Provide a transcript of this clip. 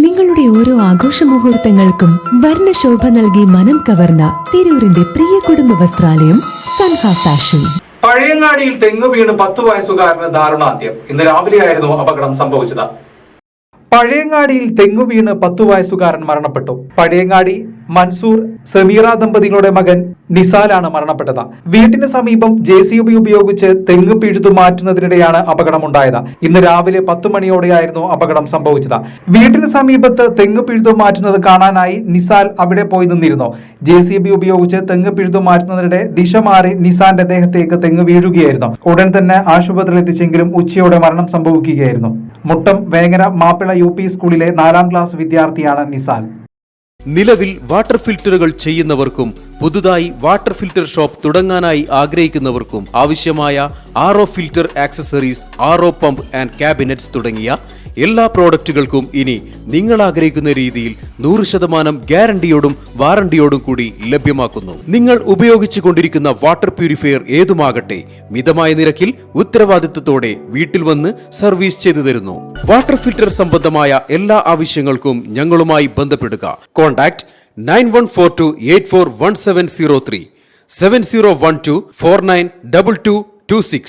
നിങ്ങളുടെ ഓരോ ആഘോഷ മുഹൂർത്തങ്ങൾക്കും വർണ്ണശോഭ നൽകി മനം കവർന്ന തിരൂരിന്റെ പ്രിയ കുടുംബ വസ്ത്രാലയം സൻഹ ഫാഷൻ. പഴയങ്ങാടിയിൽ തെങ്ങ് വീണ് 10 വയസ്സുകാരന് ദാരുണാന്ത്യം. ഇന്ന് രാവിലെയായിരുന്നു അപകടം സംഭവിച്ചത്. പഴയങ്ങാടിയിൽ തെങ്ങു വീണ് 10 വയസ്സുകാരൻ മരണപ്പെട്ടു. പഴയങ്ങാടി മൻസൂർ സമീറ ദമ്പതികളുടെ മകൻ നിസാലാണ് മരണപ്പെട്ടത്. വീട്ടിന് സമീപം JCB ഉപയോഗിച്ച് തെങ്ങ് പിഴുതു മാറ്റുന്നതിനിടെയാണ് അപകടമുണ്ടായത്. ഇന്ന് രാവിലെ 10 മണിയോടെയായിരുന്നു അപകടം സംഭവിച്ചത്. വീട്ടിന് സമീപത്ത് തെങ്ങ് പിഴുതു മാറ്റുന്നത് കാണാനായി നിസാൽ അവിടെ പോയി നിന്നിരുന്നു. JCB ഉപയോഗിച്ച് തെങ്ങ് പിഴുതു മാറ്റുന്നതിനിടെ ദിശ മാറി നിസാന്റെ ദേഹത്തേക്ക് തെങ്ങ് വീഴുകയായിരുന്നു. ഉടൻ തന്നെ ആശുപത്രിയിൽ എത്തിച്ചെങ്കിലും ഉച്ചയോടെ മരണം സംഭവിക്കുകയായിരുന്നു. മുട്ടം വേങ്ങര മാപ്പിള UP സ്കൂളിലെ 4ാം ക്ലാസ് വിദ്യാർത്ഥിയാണ് നിസാൽ. നിലവിൽ വാട്ടർ ഫിൽറ്ററുകൾ ചെയ്യുന്നവർക്കും പുതുതായി വാട്ടർ ഫിൽറ്റർ ഷോപ്പ് തുടങ്ങാനായി ആഗ്രഹിക്കുന്നവർക്കും ആവശ്യമായ RO filter accessories, RO pump and cabinets തുടങ്ങിയ എല്ലാ പ്രോഡക്റ്റുകൾക്കും ഇനി നിങ്ങൾ ആഗ്രഹിക്കുന്ന രീതിയിൽ 100% ഗ്യാരണ്ടിയോടും വാറണ്ടിയോടും കൂടി ലഭ്യമാക്കുന്നു. നിങ്ങൾ ഉപയോഗിച്ചു കൊണ്ടിരിക്കുന്ന വാട്ടർ പ്യൂരിഫയർ ഏതുമാകട്ടെ, മിതമായ നിരക്കിൽ ഉത്തരവാദിത്തത്തോടെ വീട്ടിൽ വന്ന് സർവീസ് ചെയ്തു തരുന്നു. വാട്ടർ ഫിൽറ്റർ സംബന്ധമായ എല്ലാ ആവശ്യങ്ങൾക്കും ഞങ്ങളുമായി ബന്ധപ്പെടുക. കോൺടാക്ട് 9142841703 7012492226.